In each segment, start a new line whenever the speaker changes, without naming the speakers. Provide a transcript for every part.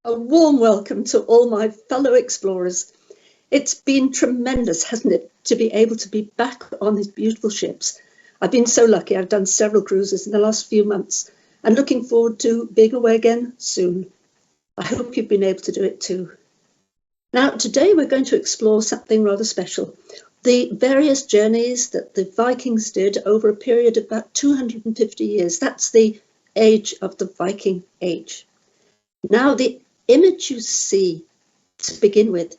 A warm welcome to all my fellow explorers. It's been tremendous, hasn't it, to be able to be back on these beautiful ships. I've been so lucky. I've done several cruises in the last few months and looking forward to being away again soon. I hope you've been able to do it too. Now, today we're going to explore something rather special. The various journeys that the Vikings did over a period of about 250 years. That's the age of the Viking Age. Now, the image you see to begin with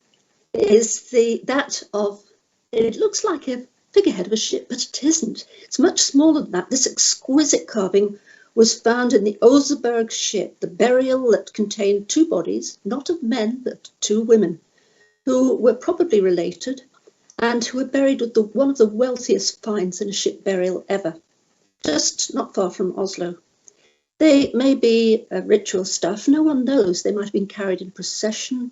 is that of, it looks like a figurehead of a ship, but it isn't. It's much smaller than that. This exquisite carving was found in the Oseberg ship, the burial that contained two bodies, not of men, but two women, who were probably related and who were buried with one of the wealthiest finds in a ship burial ever, just not far from Oslo. They may be ritual stuff, no one knows. They might have been carried in procession,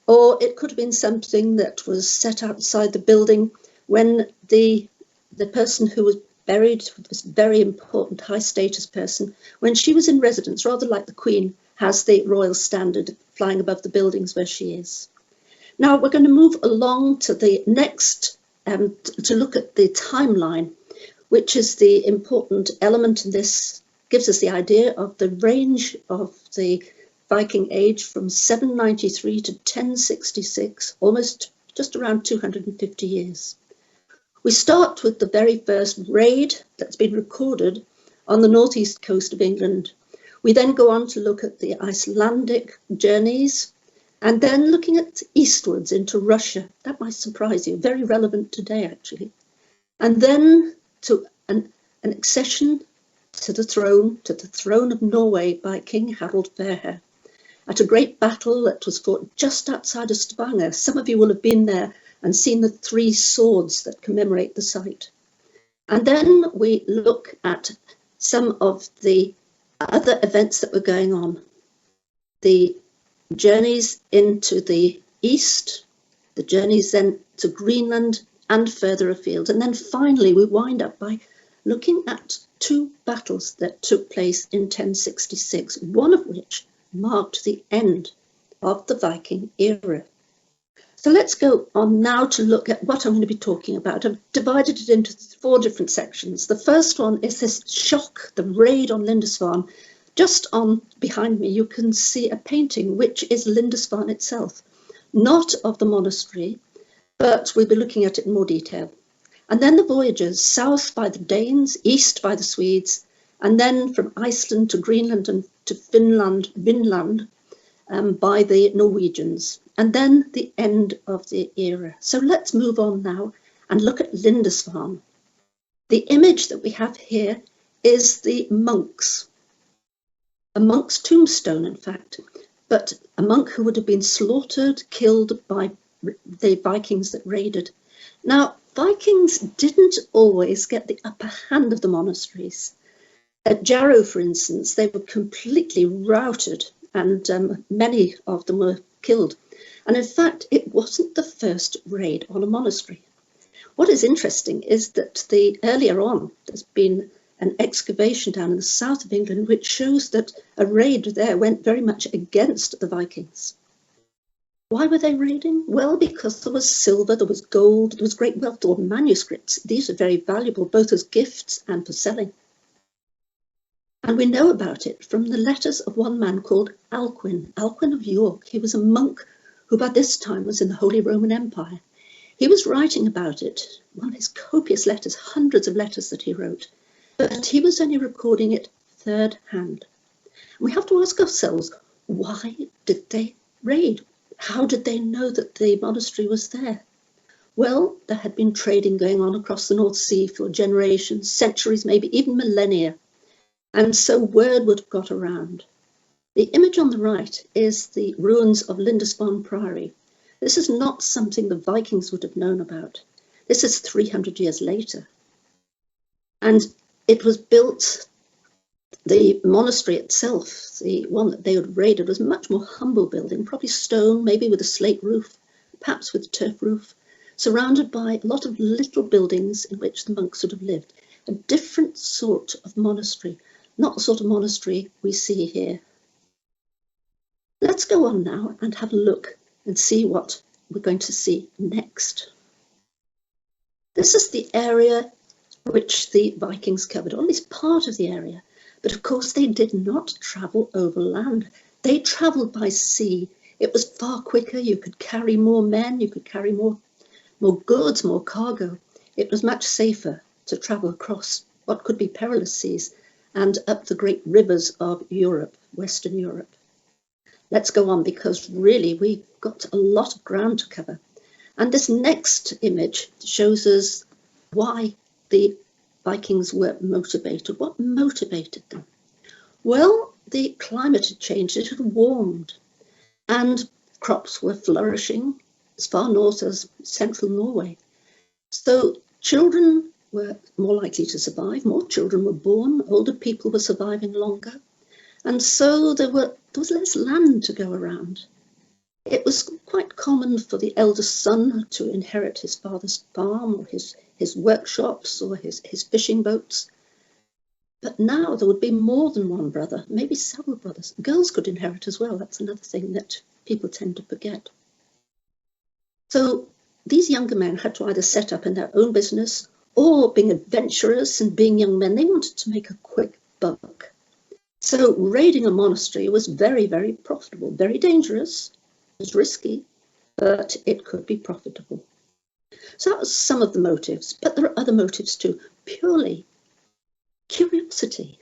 or it could have been something that was set outside the building when the person who was buried, this very important high status person, when she was in residence, rather like the Queen has the royal standard flying above the buildings where she is. Now we're going to move along to the next to look at the timeline, which is the important element in this. Gives us the idea of the range of the Viking Age from 793 to 1066, almost just around 250 years. We start with the very first raid that's been recorded on the northeast coast of England. We then go on to look at the Icelandic journeys and then looking at eastwards into Russia. That might surprise you, very relevant today actually. And then to an accession to the throne of Norway by King Harald Fairhair at a great battle that was fought just outside of Stavanger. Some of you will have been there and seen the three swords that commemorate the site. And then we look at some of the other events that were going on. The journeys into the east, the journeys then to Greenland and further afield. And then finally we wind up by looking at two battles that took place in 1066, one of which marked the end of the Viking era. So let's go on now to look at what I'm going to be talking about. I've divided it into four different sections. The first one is this shock, the raid on Lindisfarne. Just on behind me, you can see a painting, which is Lindisfarne itself, not of the monastery, but we'll be looking at it in more detail. And then the voyages south by the Danes, east by the Swedes, and then from Iceland to Greenland and to Vinland by the Norwegians, and then the end of the era. So let's move on now and look at Lindisfarne. The image that we have here is the monks, a monk's tombstone, in fact, but a monk who would have been slaughtered, killed by the Vikings that raided. Now, Vikings didn't always get the upper hand of the monasteries. At Jarrow, for instance, they were completely routed and many of them were killed. And in fact, it wasn't the first raid on a monastery. What is interesting is that earlier on, there's been an excavation down in the south of England which shows that a raid there went very much against the Vikings. Why were they raiding? Well, because there was silver, there was gold, there was great wealth, there were manuscripts. These are very valuable, both as gifts and for selling. And we know about it from the letters of one man called Alcuin of York. He was a monk who by this time was in the Holy Roman Empire. He was writing about it, one of his copious letters, hundreds of letters that he wrote, but he was only recording it third hand. And we have to ask ourselves, why did they raid? How did they know that the monastery was there? Well, there had been trading going on across the North Sea for generations, centuries, maybe even millennia. And so word would have got around. The image on the right is the ruins of Lindisfarne Priory. This is not something the Vikings would have known about. This is 300 years later. And it was built, the monastery itself, the one that they had raided, was a much more humble building, probably stone, maybe with a slate roof, perhaps with a turf roof, surrounded by a lot of little buildings in which the monks would have lived. A different sort of monastery, not the sort of monastery we see here. Let's go on now and have a look and see what we're going to see next. This is the area which the Vikings covered, or at least part of the area. But of course, they did not travel over land. They travelled by sea. It was far quicker. You could carry more men, you could carry more goods, more cargo. It was much safer to travel across what could be perilous seas and up the great rivers of Europe, Western Europe. Let's go on, because really we've got a lot of ground to cover. And this next image shows us why the Vikings were motivated. What motivated them? Well, the climate had changed, it had warmed, and crops were flourishing as far north as central Norway. So children were more likely to survive, more children were born, older people were surviving longer, and so there was less land to go around. It was quite common for the eldest son to inherit his father's farm or his workshops or his fishing boats. But now there would be more than one brother, maybe several brothers. Girls could inherit as well. That's another thing that people tend to forget. So these younger men had to either set up in their own business, or being adventurous and being young men, they wanted to make a quick buck. So raiding a monastery was very, very profitable, very dangerous. It was risky, but it could be profitable. So that was some of the motives, but there are other motives too. Purely curiosity.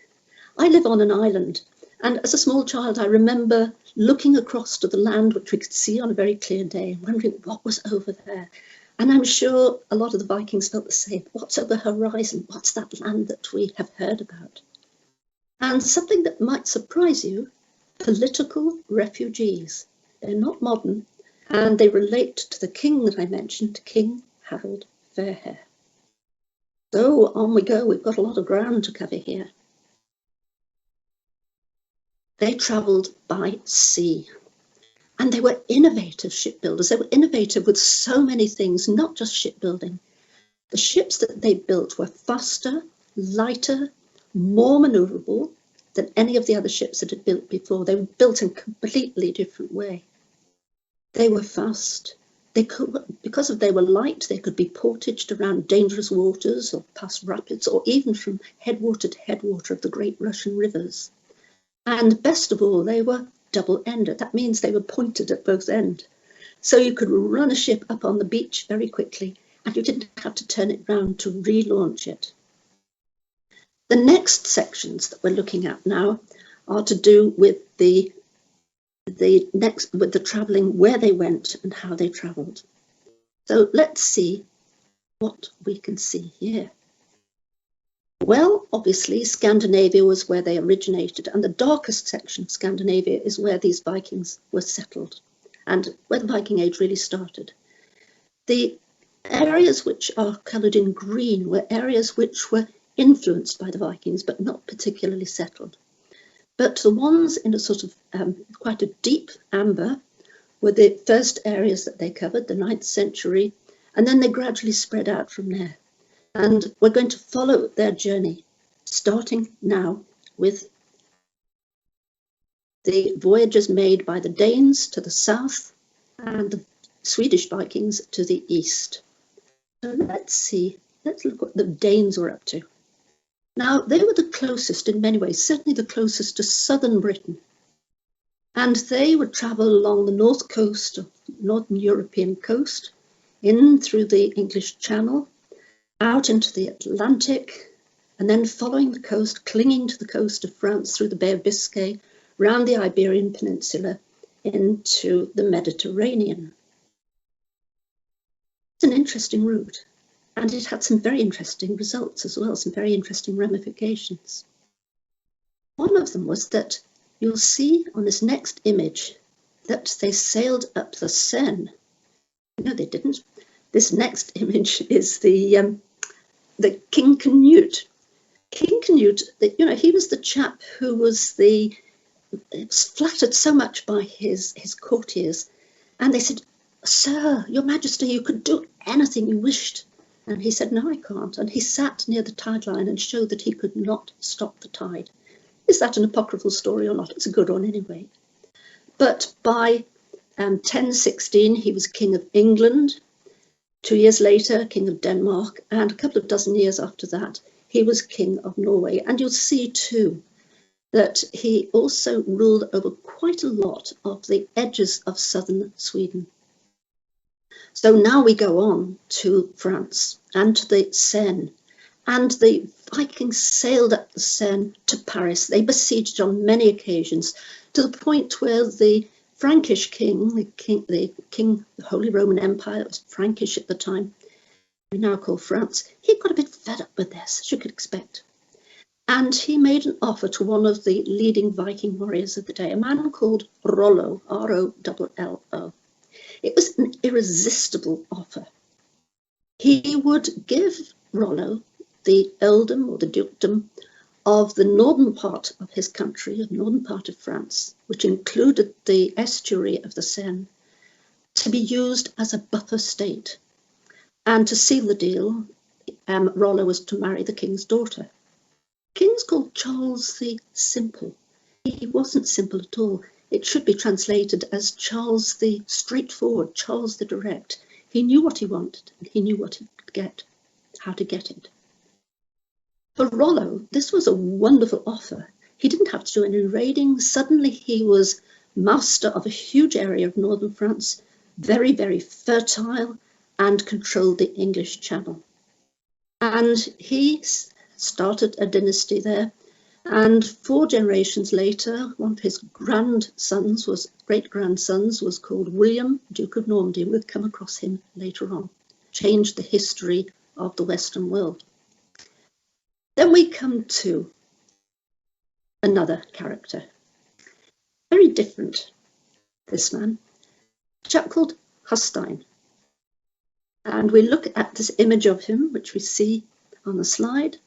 I live on an island, and as a small child I remember looking across to the land which we could see on a very clear day and wondering what was over there. And I'm sure a lot of the Vikings felt the same. What's over the horizon? What's that land that we have heard about? And something that might surprise you, political refugees. They're not modern, and they relate to the king that I mentioned, King Harold Fairhair. So on we go. We've got a lot of ground to cover here. They travelled by sea, and they were innovative shipbuilders. They were innovative with so many things, not just shipbuilding. The ships that they built were faster, lighter, more manoeuvrable than any of the other ships that had built before. They were built in a completely different way. They were fast. They could, because they were light, they could be portaged around dangerous waters or past rapids, or even from headwater to headwater of the great Russian rivers. And best of all, they were double-ended. That means they were pointed at both ends. So you could run a ship up on the beach very quickly, and you didn't have to turn it round to relaunch it. The next sections that we're looking at now are to do with the travelling, where they went and how they travelled. So let's see what we can see here. Well, obviously, Scandinavia was where they originated, and the darkest section of Scandinavia is where these Vikings were settled and where the Viking Age really started. The areas which are coloured in green were areas which were influenced by the Vikings, but not particularly settled. But the ones in a sort of quite a deep amber were the first areas that they covered, the 9th century, and then they gradually spread out from there. And we're going to follow their journey, starting now with the voyages made by the Danes to the south and the Swedish Vikings to the east. So let's look what the Danes were up to. Now, they were the closest in many ways, certainly the closest to southern Britain. And they would travel along the north coast, of northern European coast, in through the English Channel, out into the Atlantic, and then following the coast, clinging to the coast of France through the Bay of Biscay, round the Iberian Peninsula, into the Mediterranean. It's an interesting route. And it had some very interesting results as well, some very interesting ramifications. One of them was that you'll see on this next image that they sailed up the Seine. No, they didn't. This next image is the King Canute. King Canute, he was the chap who was flattered so much by his courtiers. And they said, "Sir, your majesty, you could do anything you wished." And he said, "No, I can't." And he sat near the tide line and showed that he could not stop the tide. Is that an apocryphal story or not? It's a good one anyway. But by 1016, he was King of England. 2 years later, King of Denmark, and a couple of dozen years after that, he was King of Norway. And you'll see too that he also ruled over quite a lot of the edges of southern Sweden. So now we go on to France and to the Seine. And the Vikings sailed up the Seine to Paris. They besieged on many occasions, to the point where the Frankish king, the Holy Roman Empire, it was Frankish at the time, we now call France, he got a bit fed up with this, as you could expect. And he made an offer to one of the leading Viking warriors of the day, a man called Rollo, R-O-L-L-O. It was an irresistible offer. He would give Rollo the earldom or the dukedom of the northern part of his country, the northern part of France, which included the estuary of the Seine, to be used as a buffer state. And to seal the deal, Rollo was to marry the king's daughter. The king's called Charles the Simple. He wasn't simple at all. It should be translated as Charles the Straightforward, Charles the Direct. He knew what he wanted, and he knew what he could get, how to get it. For Rollo, this was a wonderful offer. He didn't have to do any raiding. Suddenly he was master of a huge area of northern France, very, very fertile, and controlled the English Channel. And he started a dynasty there. And 4 generations later, one of his great-grandsons was called William, Duke of Normandy. We'll come across him later on. Changed the history of the Western world. Then we come to another character. Very different, this man. A chap called Hastein. And we look at this image of him, which we see on the slide.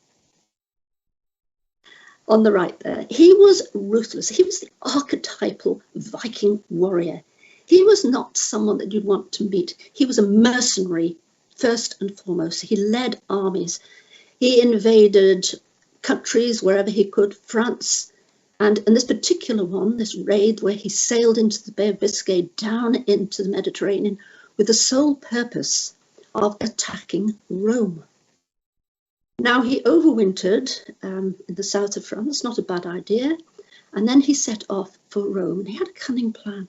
On the right there, he was ruthless. He was the archetypal Viking warrior. He was not someone that you'd want to meet. He was a mercenary, first and foremost. He led armies. He invaded countries wherever he could, France. And in this particular one, this raid where he sailed into the Bay of Biscay, down into the Mediterranean, with the sole purpose of attacking Rome. Now, he overwintered in the south of France, not a bad idea, and then he set off for Rome, and he had a cunning plan.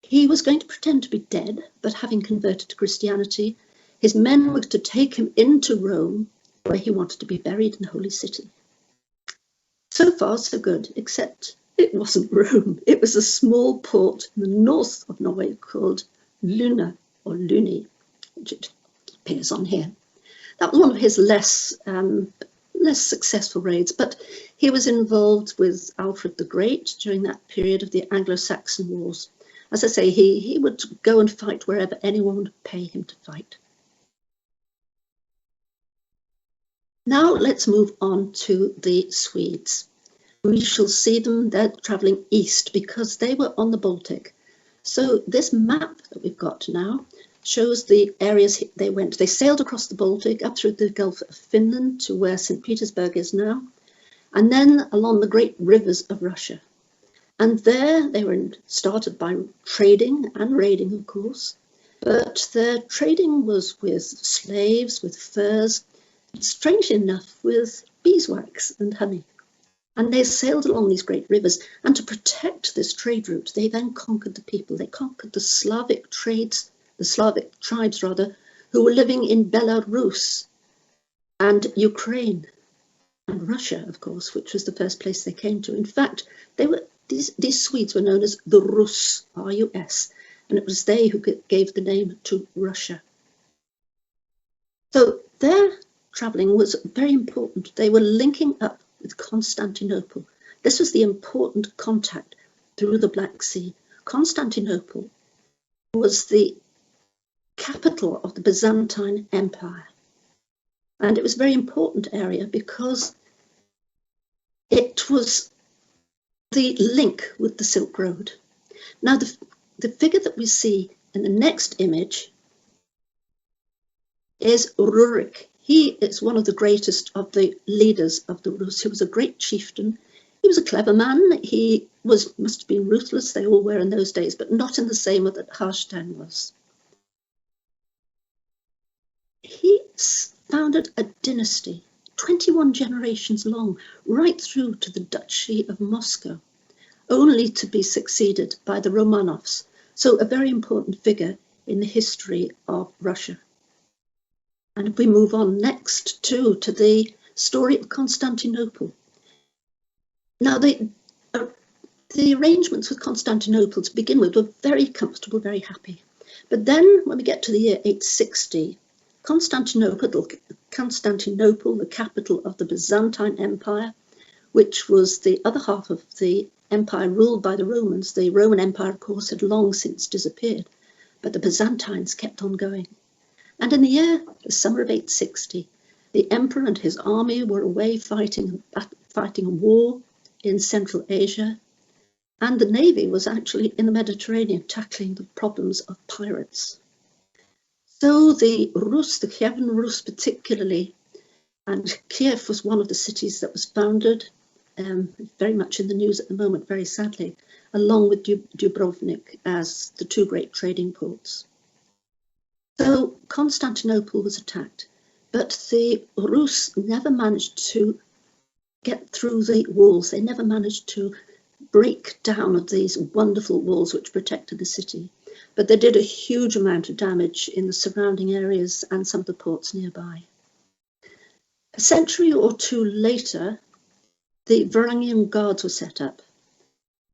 He was going to pretend to be dead, but having converted to Christianity, his men were to take him into Rome, where he wanted to be buried in the Holy City. So far, so good, except it wasn't Rome. It was a small port in the north of Norway called Luna, or Luni, which it appears on here. That was one of his less successful raids, but he was involved with Alfred the Great during that period of the Anglo-Saxon Wars. As I say, he would go and fight wherever anyone would pay him to fight. Now let's move on to the Swedes. We shall see them, they're travelling east because they were on the Baltic. So this map that we've got now shows the areas they went. They sailed across the Baltic up through the Gulf of Finland to where St. Petersburg is now, and then along the great rivers of Russia. And there they were started by trading and raiding, of course, but their trading was with slaves, with furs, and strangely enough, with beeswax and honey. And they sailed along these great rivers, and to protect this trade route, they then conquered the people. They conquered the Slavic tribes, who were living in Belarus and Ukraine and Russia, of course, which was the first place they came to. In fact, these Swedes were known as the Rus, R-U-S, and it was they who gave the name to Russia. So their travelling was very important. They were linking up with Constantinople. This was the important contact through the Black Sea. Constantinople was the capital of the Byzantine Empire. And it was a very important area because it was the link with the Silk Road. Now, the figure that we see in the next image is Rurik. He is one of the greatest of the leaders of the Rus. He was a great chieftain. He was a clever man. He must have been ruthless, they all were in those days, but not in the same way that Harstein was. He founded a dynasty, 21 generations long, right through to the Duchy of Moscow, only to be succeeded by the Romanovs, so a very important figure in the history of Russia. And if we move on next to the story of Constantinople. Now, the arrangements with Constantinople to begin with were very comfortable, very happy. But then when we get to the year 860, Constantinople, the capital of the Byzantine Empire, which was the other half of the empire ruled by the Romans. The Roman Empire, of course, had long since disappeared, but the Byzantines kept on going. And in the summer of 860, the emperor and his army were away fighting a war in Central Asia, and the navy was actually in the Mediterranean tackling the problems of pirates. So the Rus, the Kievan Rus particularly, and Kiev was one of the cities that was founded, very much in the news at the moment, very sadly, along with Dubrovnik as the two great trading ports. So Constantinople was attacked, but the Rus never managed to get through the walls. They never managed to break down these wonderful walls which protected the city. But they did a huge amount of damage in the surrounding areas and some of the ports nearby. A century or two later, the Varangian Guards were set up.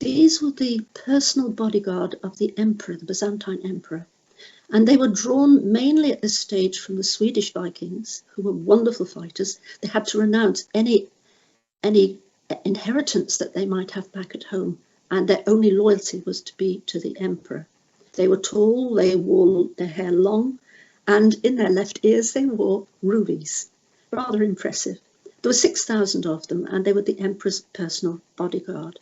These were the personal bodyguard of the emperor, the Byzantine emperor. And they were drawn mainly at this stage from the Swedish Vikings, who were wonderful fighters. They had to renounce any inheritance that they might have back at home, and their only loyalty was to be to the emperor. They were tall, they wore their hair long, and in their left ears they wore rubies. Rather impressive. There were 6,000 of them, and they were the emperor's personal bodyguard.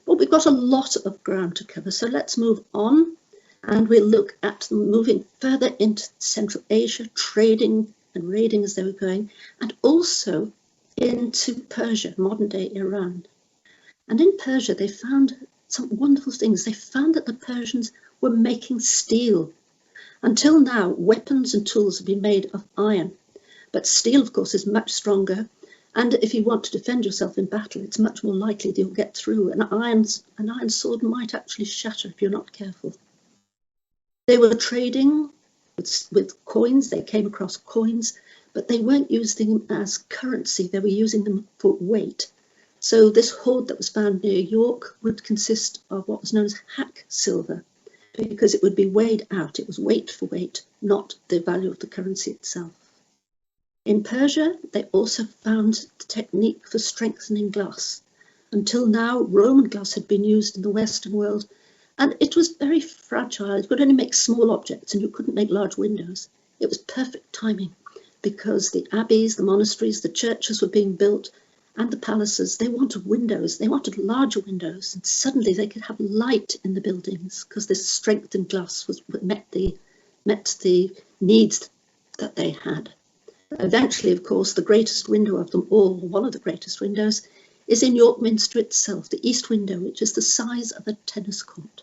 Well, we've got a lot of ground to cover, so let's move on, and we'll look at them moving further into Central Asia, trading and raiding as they were going, and also into Persia, modern-day Iran. And in Persia, they found some wonderful things. They found that the Persians were making steel. Until now, weapons and tools have been made of iron, but steel, of course, is much stronger. And if you want to defend yourself in battle, it's much more likely that you'll get through. An iron sword might actually shatter if you're not careful. They were trading with coins. They came across coins, but they weren't using them as currency. They were using them for weight. So this hoard that was found near York would consist of what was known as hack silver, because it would be weighed out. It was weight for weight, not the value of the currency itself. In Persia, they also found the technique for strengthening glass. Until now, Roman glass had been used in the Western world, and it was very fragile. It could only make small objects, and you couldn't make large windows. It was perfect timing, because the abbeys, the monasteries, the churches were being built, and the palaces, they wanted windows. They wanted larger windows, and suddenly they could have light in the buildings, because this strengthened glass met the needs that they had. Eventually, of course, the greatest window of them all, one of the greatest windows, is in York Minster itself, the east window, which is the size of a tennis court.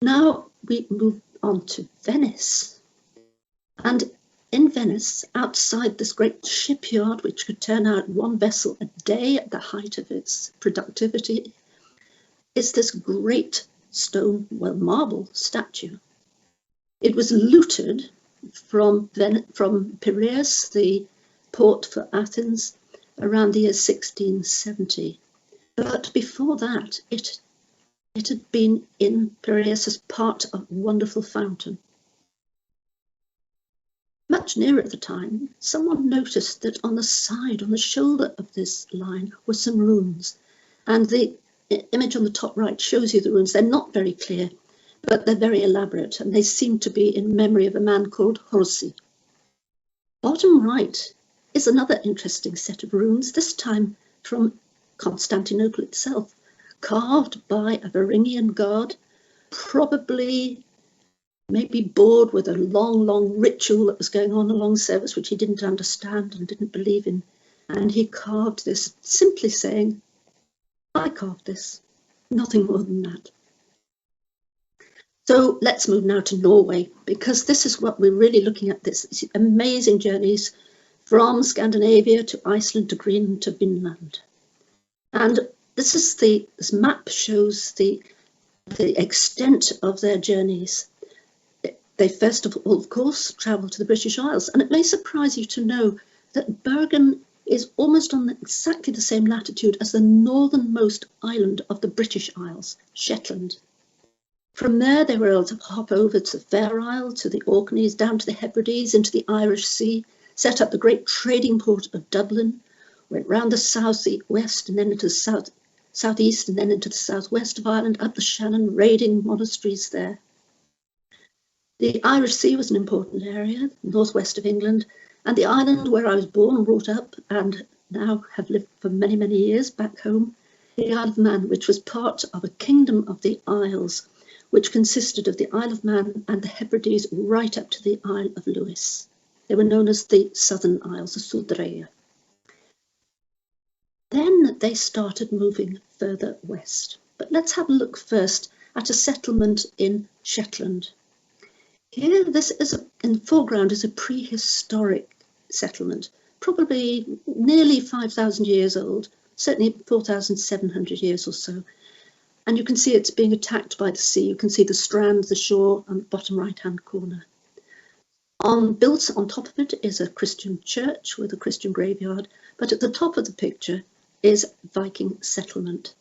Now we move on to Venice. And in Venice, outside this great shipyard, which could turn out one vessel a day at the height of its productivity, is this great marble statue. It was looted from Piraeus, the port for Athens, around the year 1670. But before that, it had been in Piraeus as part of a wonderful fountain. Much nearer at the time, someone noticed that on the side, on the shoulder of this line, were some runes. And the image on the top right shows you the runes. They're not very clear, but they're very elaborate, and they seem to be in memory of a man called Horsi. Bottom right is another interesting set of runes, this time from Constantinople itself, carved by a Varangian guard, probably maybe bored with a long ritual that was going on along service, which he didn't understand and didn't believe in. And he carved this, simply saying, I carved this, nothing more than that. So let's move now to Norway, because this is what we're really looking at, this amazing journeys from Scandinavia to Iceland to Greenland to Vinland. And this map shows the extent of their journeys. They first of all, of course, travelled to the British Isles, and it may surprise you to know that Bergen is almost on exactly the same latitude as the northernmost island of the British Isles, Shetland. From there, they were able to hop over to the Fair Isle, to the Orkneys, down to the Hebrides, into the Irish Sea, set up the great trading port of Dublin, went round the south-west and then into the south-east and then into the south-west of Ireland, up the Shannon, raiding monasteries there. The Irish Sea was an important area, northwest of England, and the island where I was born and brought up and now have lived for many, many years back home, the Isle of Man, which was part of a kingdom of the Isles, which consisted of the Isle of Man and the Hebrides right up to the Isle of Lewis. They were known as the Southern Isles, the Sudreia. Then they started moving further west. But let's have a look first at a settlement in Shetland. Here, in the foreground is a prehistoric settlement, probably nearly 5,000 years old, certainly 4,700 years or so. And you can see it's being attacked by the sea. You can see the strand, the shore, on the bottom right-hand corner. Built on top of it is a Christian church with a Christian graveyard, but at the top of the picture is Viking settlement.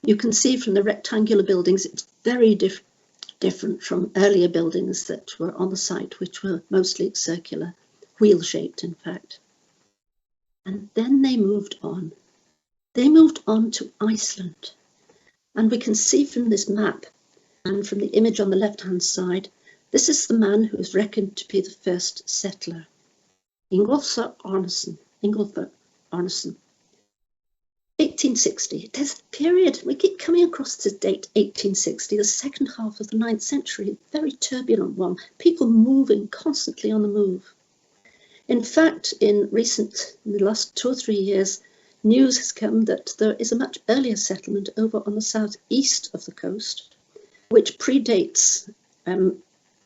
You can see from the rectangular buildings, it's very different from earlier buildings that were on the site, which were mostly circular, wheel-shaped, in fact. And then they moved on. They moved on to Iceland. And we can see from this map and from the image on the left-hand side, this is the man who is reckoned to be the first settler, Ingolfur Arnason. 1860. There's a period, we keep coming across this date, 1860, the second half of the 9th century, a very turbulent one, people moving, constantly on the move. In fact, in the last 2 or 3 years, news has come that there is a much earlier settlement over on the southeast of the coast, which predates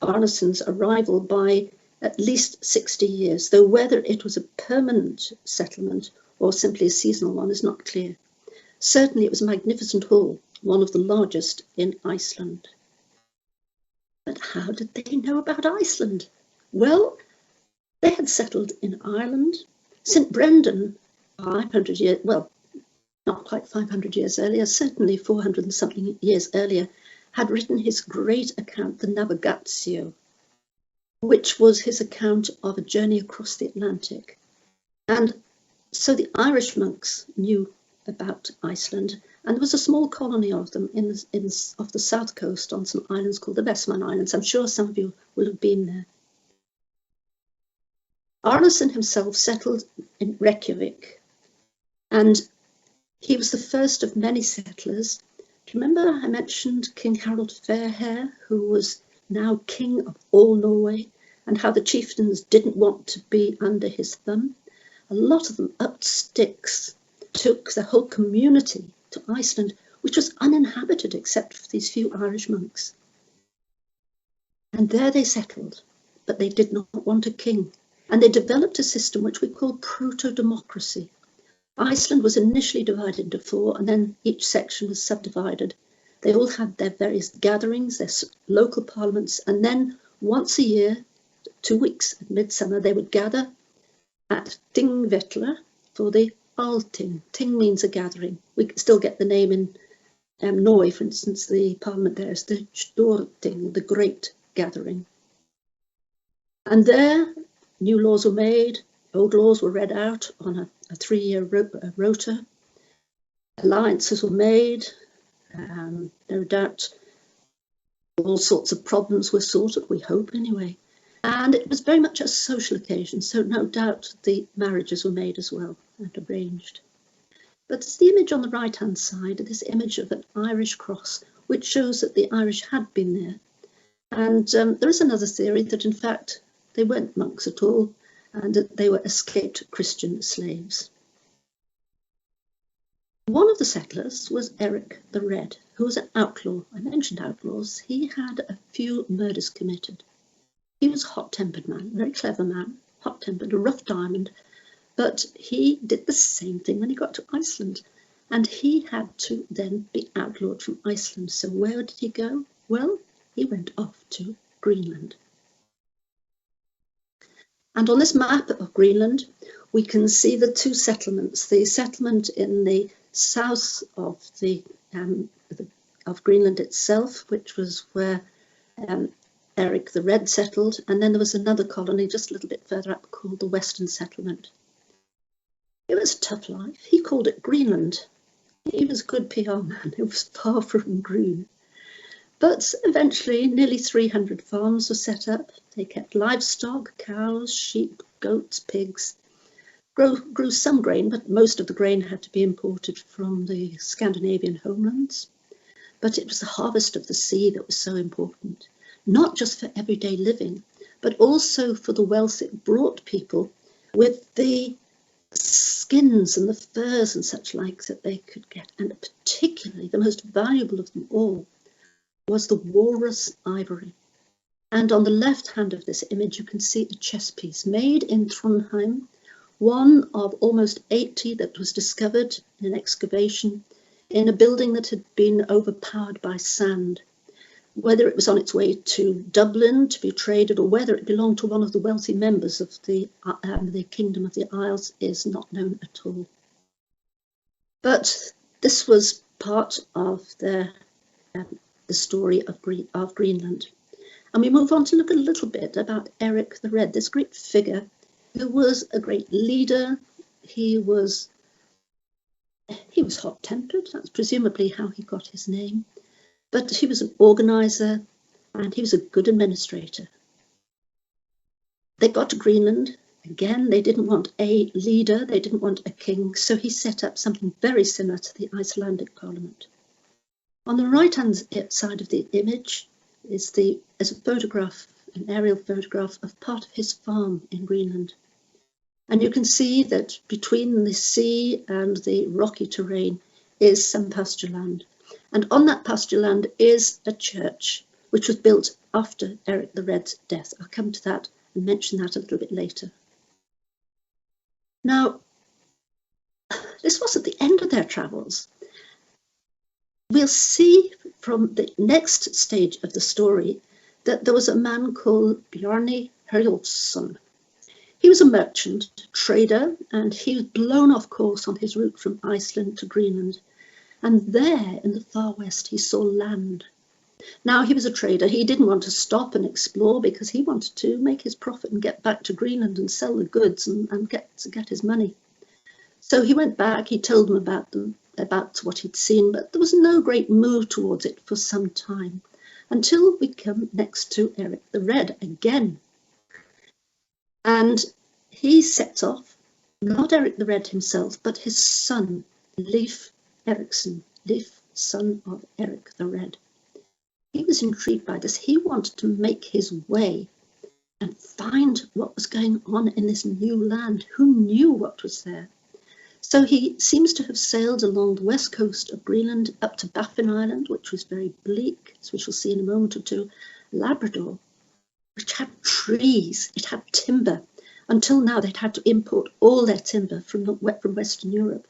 Arnason's arrival by at least 60 years, though whether it was a permanent settlement or simply a seasonal one is not clear. Certainly it was a magnificent hall, one of the largest in Iceland. But how did they know about Iceland? Well, they had settled in Ireland. St. Brendan, 500 years, well, not quite 500 years earlier, certainly 400 and something years earlier, had written his great account, the Navigatio, which was his account of a journey across the Atlantic. And so the Irish monks knew about Iceland, and there was a small colony of them off the south coast on some islands called the Vestman Islands. I'm sure some of you will have been there. Arnason himself settled in Reykjavik, and he was the first of many settlers. Do you remember I mentioned King Harold Fairhair, who was now king of all Norway, and how the chieftains didn't want to be under his thumb? A lot of them upped sticks, took the whole community to Iceland, which was uninhabited except for these few Irish monks. And there they settled, but they did not want a king. And they developed a system which we call proto-democracy. Iceland was initially divided into 4, and then each section was subdivided. They all had their various gatherings, their local parliaments, and then once a year, 2 weeks at midsummer, they would gather at Thingvellir for the Althing. Ting means a gathering. We still get the name in Norway, for instance, the parliament there is the Storting, the great gathering. And there, new laws were made, old laws were read out on a 3-year rota. Alliances were made, no doubt all sorts of problems were sorted, we hope anyway. And it was very much a social occasion, so no doubt the marriages were made as well and arranged. But it's the image on the right-hand side, this image of an Irish cross, which shows that the Irish had been there. And there is another theory that, in fact, they weren't monks at all, and that they were escaped Christian slaves. One of the settlers was Eric the Red, who was an outlaw. I mentioned outlaws. He had a few murders committed. He was a hot-tempered man, a very clever man, hot-tempered, a rough diamond, but he did the same thing when he got to Iceland. And he had to then be outlawed from Iceland. So where did he go? Well, he went off to Greenland. And on this map of Greenland, we can see the two settlements. The settlement in the south of Greenland itself, which was where Eric the Red settled, and then there was another colony just a little bit further up called the Western Settlement. It was a tough life. He called it Greenland. He was a good PR man. It was far from green. But eventually, nearly 300 farms were set up. They kept livestock, cows, sheep, goats, pigs, grew some grain, but most of the grain had to be imported from the Scandinavian homelands. But it was the harvest of the sea that was so important, not just for everyday living, but also for the wealth it brought people with the skins and the furs and such like that they could get. And particularly the most valuable of them all was the walrus ivory. And on the left hand of this image, you can see a chess piece made in Trondheim, one of almost 80 that was discovered in an excavation in a building that had been overpowered by sand. Whether it was on its way to Dublin to be traded or whether it belonged to one of the wealthy members of the Kingdom of the Isles is not known at all. But this was part of the story of Greenland. And we move on to look a little bit about Eric the Red, this great figure who was a great leader. He was hot-tempered. That's presumably how he got his name. But he was an organizer and he was a good administrator. They got to Greenland. Again, they didn't want a leader. They didn't want a king. So he set up something very similar to the Icelandic Parliament. On the right-hand side of the image is a photograph, an aerial photograph of part of his farm in Greenland. And you can see that between the sea and the rocky terrain is some pasture land. And on that pasture land is a church, which was built after Eric the Red's death. I'll come to that and mention that a little bit later. Now, this wasn't the end of their travels. We'll see from the next stage of the story that there was a man called Bjarni Herjolfsson. He was a merchant, trader, and he was blown off course on his route from Iceland to Greenland. And there in the far west, he saw land. Now, he was a trader. He didn't want to stop and explore because he wanted to make his profit and get back to Greenland and sell the goods and get his money. So he went back. He told them about what he'd seen, but there was no great move towards it for some time until we come next to Eric the Red again. And he sets off, not Eric the Red himself, but his son, Leif Erikson, Leif, son of Eric the Red. He was intrigued by this. He wanted to make his way and find what was going on in this new land. Who knew what was there? So he seems to have sailed along the west coast of Greenland up to Baffin Island, which was very bleak, as we shall see in a moment or two, Labrador, which had trees, it had timber. Until now, they'd had to import all their timber from Western Europe.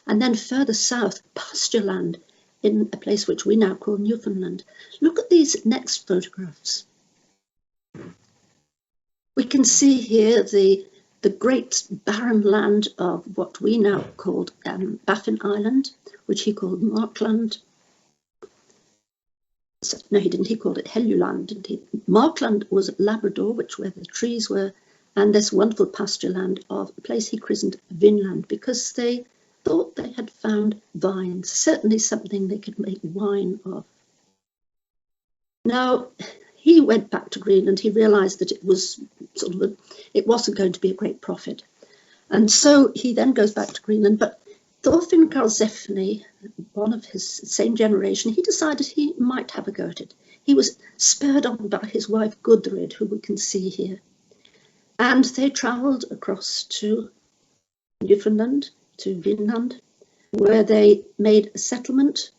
And then further south, pasture land in a place which we now call Newfoundland. Look at these next photographs. We can see here the great barren land of what we now called Baffin Island, which he called Markland. So, no, he didn't. He called it Helluland, didn't he? Markland was Labrador, which where the trees were, and this wonderful pasture land of a place he christened Vinland, because they thought they had found vines, certainly something they could make wine of. Now, he went back to Greenland. He realised that it wasn't going to be a great profit. And so he then goes back to Greenland, but Thorfinn Karlsefni, one of his same generation, he decided he might have a go at it. He was spurred on by his wife Gudrid, who we can see here. And they travelled across to Newfoundland, to Vinland, where they made a settlement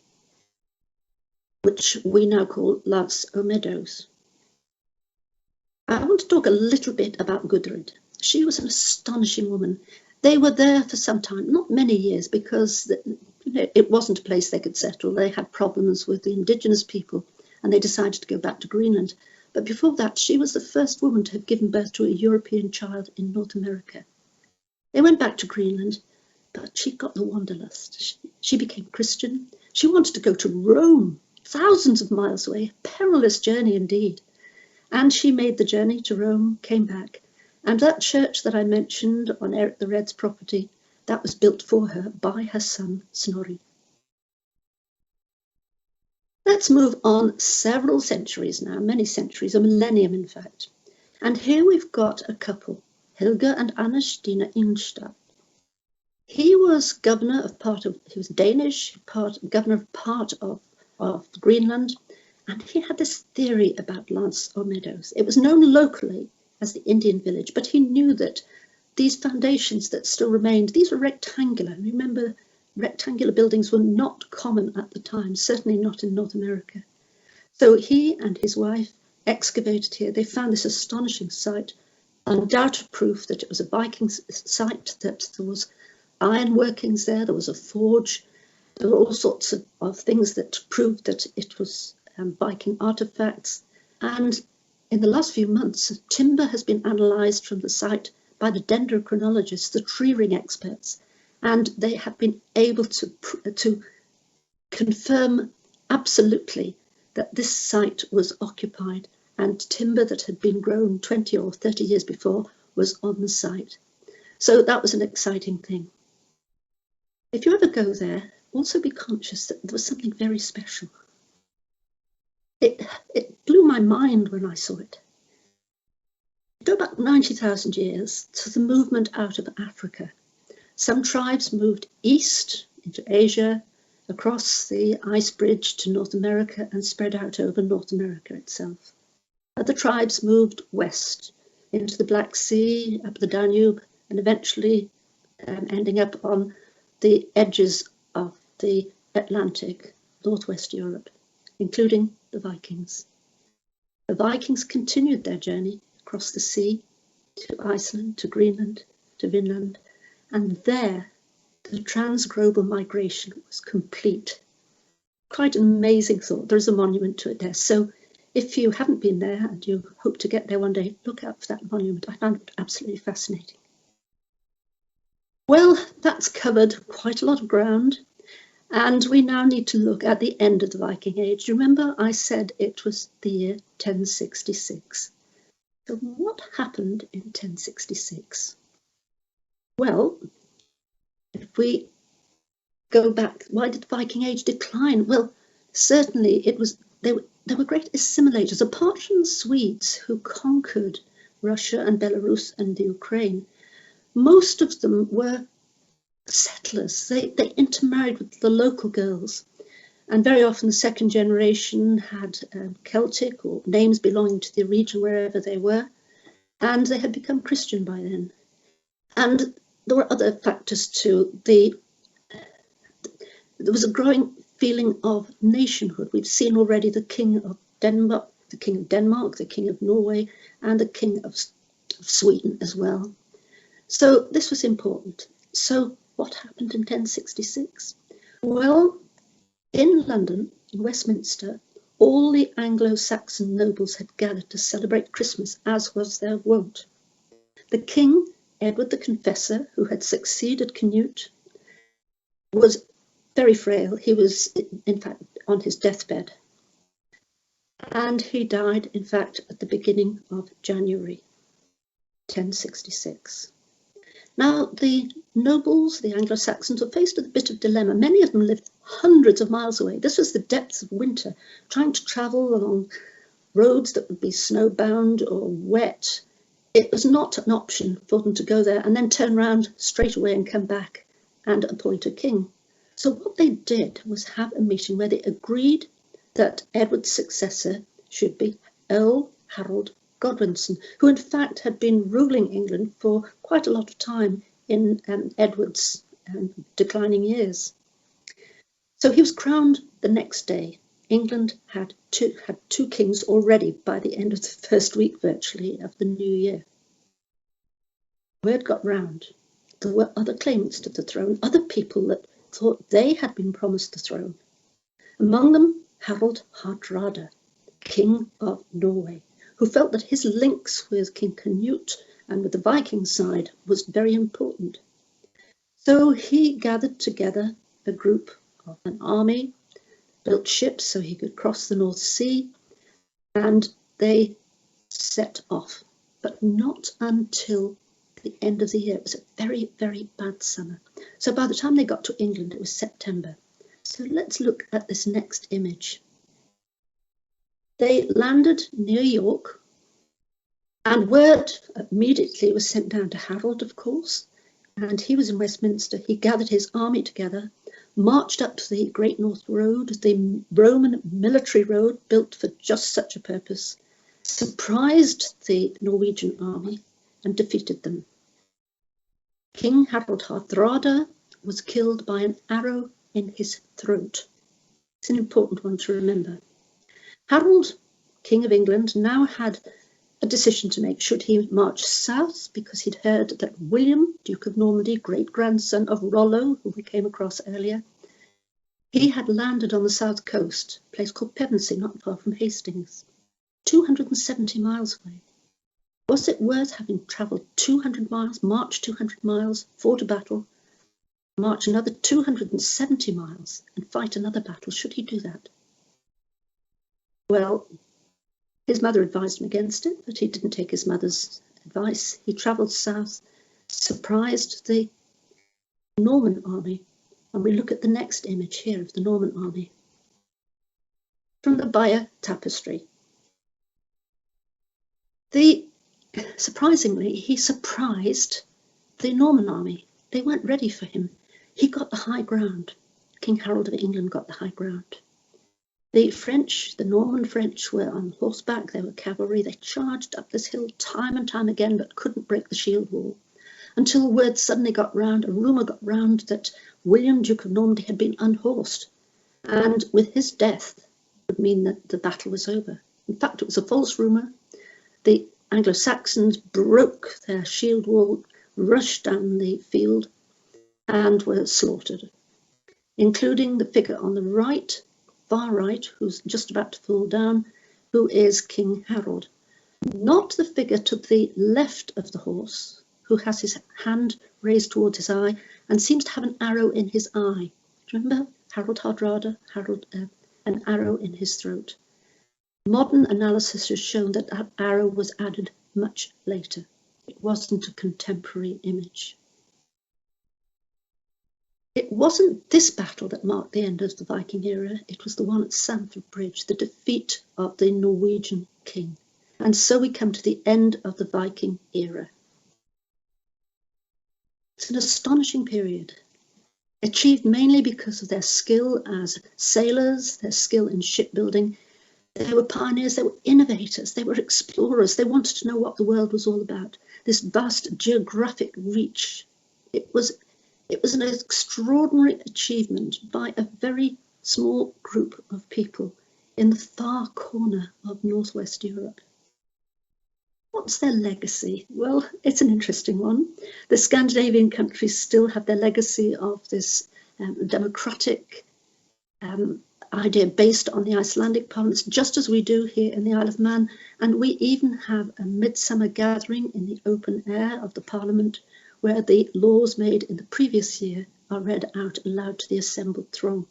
which we now call Las Meadows. I want to talk a little bit about Gudrid. She was an astonishing woman. They were there for some time, not many years, because it wasn't a place they could settle. They had problems with the indigenous people, and they decided to go back to Greenland. But before that, she was the first woman to have given birth to a European child in North America. They went back to Greenland, but she got the wanderlust. She became Christian. She wanted to go to Rome, thousands of miles away, a perilous journey indeed. And she made the journey to Rome, came back. And that church that I mentioned on Eric the Red's property, that was built for her by her son, Snorri. Let's move on several centuries now, many centuries, a millennium in fact. And here we've got a couple, Helga and Anna Stina Ingstad. He was governor of he was Danish, governor of part of Greenland, and he had this theory about Lance or Meadows. It was known locally as the Indian village, but he knew that these foundations that still remained, these were rectangular. Remember, rectangular buildings were not common at the time, certainly not in North America. So he and his wife excavated here. They found this astonishing site, undoubted proof that it was a Viking site, that there was iron workings there was a forge, there were all sorts of things that proved that it was Viking artifacts. And in the last few months, timber has been analysed from the site by the dendrochronologists, the tree ring experts, and they have been able to confirm absolutely that this site was occupied and timber that had been grown 20 or 30 years before was on the site. So that was an exciting thing. If you ever go there, also be conscious that there was something very special. It blew my mind when I saw it. Go back 90,000 years to the movement out of Africa. Some tribes moved east into Asia, across the ice bridge to North America and spread out over North America itself. Other tribes moved west into the Black Sea, up the Danube, and eventually ending up on the edges of the Atlantic, northwest Europe, including the Vikings. The Vikings continued their journey across the sea to Iceland, to Greenland, to Vinland, and there the transglobal migration was complete. Quite an amazing thought. There's a monument to it there. So if you haven't been there and you hope to get there one day, look out for that monument. I found it absolutely fascinating. Well, that's covered quite a lot of ground. And we now need to look at the end of the Viking Age. Remember, I said it was the year 1066. So what happened in 1066? Well, if we go back, why did the Viking Age decline? Well, certainly there were great assimilators. Apart from the Swedes who conquered Russia and Belarus and the Ukraine, most of them were settlers. They intermarried with the local girls, and very often the second generation had Celtic or names belonging to the region wherever they were, and they had become Christian by then. And there were other factors too. There was a growing feeling of nationhood. We've seen already the King of Denmark, the King of Norway, and the King of Sweden as well. So this was important. So what happened in 1066? Well, in London, in Westminster, all the Anglo-Saxon nobles had gathered to celebrate Christmas, as was their wont. The king, Edward the Confessor, who had succeeded Canute, was very frail. He was, in fact, on his deathbed. And he died, in fact, at the beginning of January 1066. Now, the nobles, the Anglo-Saxons, were faced with a bit of dilemma. Many of them lived hundreds of miles away. This was the depths of winter, trying to travel along roads that would be snowbound or wet. It was not an option for them to go there and then turn around straight away and come back and appoint a king. So what they did was have a meeting where they agreed that Edward's successor should be Earl Harold Godwinson, who in fact had been ruling England for quite a lot of time in Edward's declining years. So he was crowned the next day. England had two kings already by the end of the first week, virtually, of the new year. Word got round. There were other claimants to the throne, other people that thought they had been promised the throne. Among them, Harald Hardrada, King of Norway, who felt that his links with King Canute and with the Viking side was very important. So he gathered together a group of an army, built ships so he could cross the North Sea, and they set off, but not until the end of the year. It was a very, very bad summer. So by the time they got to England, it was September. So let's look at this next image. They landed near York, and word immediately was sent down to Harold, of course, and he was in Westminster. He gathered his army together, marched up to the Great North Road, the Roman military road built for just such a purpose, surprised the Norwegian army and defeated them. King Harald Hardrada was killed by an arrow in his throat. It's an important one to remember. Harold, King of England, now had a decision to make. Should he march south, because he'd heard that William, Duke of Normandy, great-grandson of Rollo, who we came across earlier, he had landed on the south coast, a place called Pevensey, not far from Hastings, 270 miles away. Was it worth having travelled 200 miles, marched 200 miles, fought a battle, march another 270 miles and fight another battle? Should he do that? Well, his mother advised him against it, but he didn't take his mother's advice. He travelled south, surprised the Norman army, and we look at the next image here of the Norman army from the Bayeux Tapestry. Surprisingly, he surprised the Norman army. They weren't ready for him. He got the high ground. King Harold of England got the high ground. The French, the Norman French, were on horseback. They were cavalry. They charged up this hill time and time again, but couldn't break the shield wall, until word suddenly got round, a rumour got round that William, Duke of Normandy, had been unhorsed, and with his death would mean that the battle was over. In fact, it was a false rumour. The Anglo-Saxons broke their shield wall, rushed down the field, and were slaughtered, including the figure on the right, far right, who's just about to fall down, who is King Harold. Not the figure to the left of the horse, who has his hand raised towards his eye and seems to have an arrow in his eye. Do you remember Harald Hardrada, an arrow in his throat? Modern analysis has shown that that arrow was added much later. It wasn't a contemporary image. It wasn't this battle that marked the end of the Viking era. It was the one at Stamford Bridge, the defeat of the Norwegian king. And so we come to the end of the Viking era. It's an astonishing period, achieved mainly because of their skill as sailors, their skill in shipbuilding. They were pioneers, they were innovators, they were explorers. They wanted to know what the world was all about. This vast geographic reach. It was an extraordinary achievement by a very small group of people in the far corner of Northwest Europe. What's their legacy? Well, it's an interesting one. The Scandinavian countries still have their legacy of this democratic idea based on the Icelandic parliaments, just as we do here in the Isle of Man. And we even have a midsummer gathering in the open air of the parliament, where the laws made in the previous year are read out aloud to the assembled throng.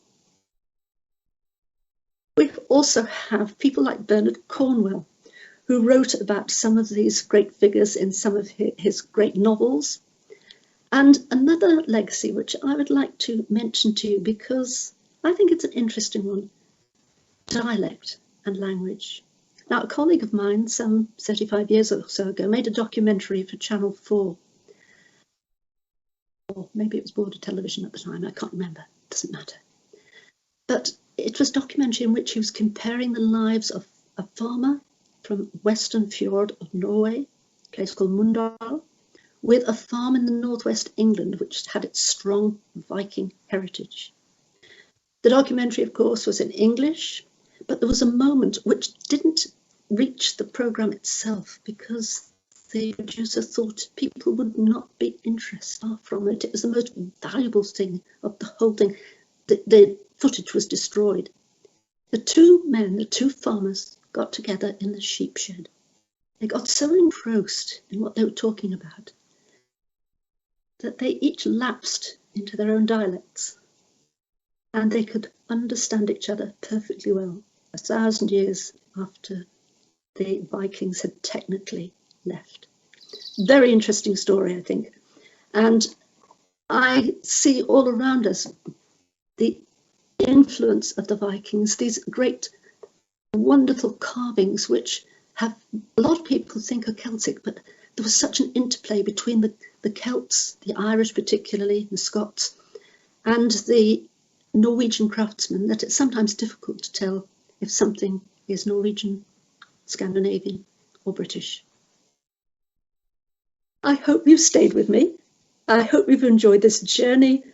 We also have people like Bernard Cornwell, who wrote about some of these great figures in some of his great novels. And another legacy which I would like to mention to you, because I think it's an interesting one: dialect and language. Now, a colleague of mine, some 35 years or so ago, made a documentary for Channel 4. Or maybe it was Border Television at the time, I can't remember, it doesn't matter. But it was a documentary in which he was comparing the lives of a farmer from Western Fjord of Norway, a place called Mundal, with a farm in the northwest England, which had its strong Viking heritage. The documentary, of course, was in English, but there was a moment which didn't reach the programme itself because the producer thought people would not be interested from it. It was the most valuable thing of the whole thing. The footage was destroyed. The two men, the two farmers, got together in the sheep shed. They got so engrossed in what they were talking about that they each lapsed into their own dialects, and they could understand each other perfectly well 1,000 years after the Vikings had technically left. Very interesting story, I think. And I see all around us the influence of the Vikings, these great, wonderful carvings, which have a lot of people think are Celtic, but there was such an interplay between the Celts, the Irish particularly, the Scots, and the Norwegian craftsmen, that it's sometimes difficult to tell if something is Norwegian, Scandinavian, or British. I hope you've stayed with me. I hope you've enjoyed this journey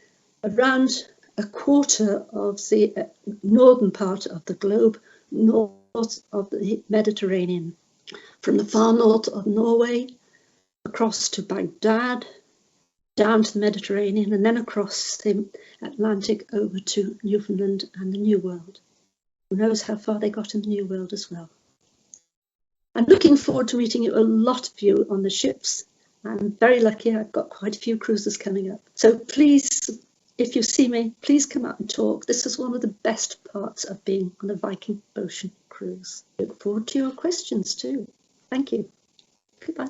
around a quarter of the northern part of the globe, north of the Mediterranean, from the far north of Norway, across to Baghdad, down to the Mediterranean, and then across the Atlantic over to Newfoundland and the New World. Who knows how far they got in the New World as well. I'm looking forward to meeting a lot of you on the ships. I'm very lucky, I've got quite a few cruises coming up. So please, if you see me, please come out and talk. This is one of the best parts of being on a Viking Ocean cruise. Look forward to your questions too. Thank you. Goodbye.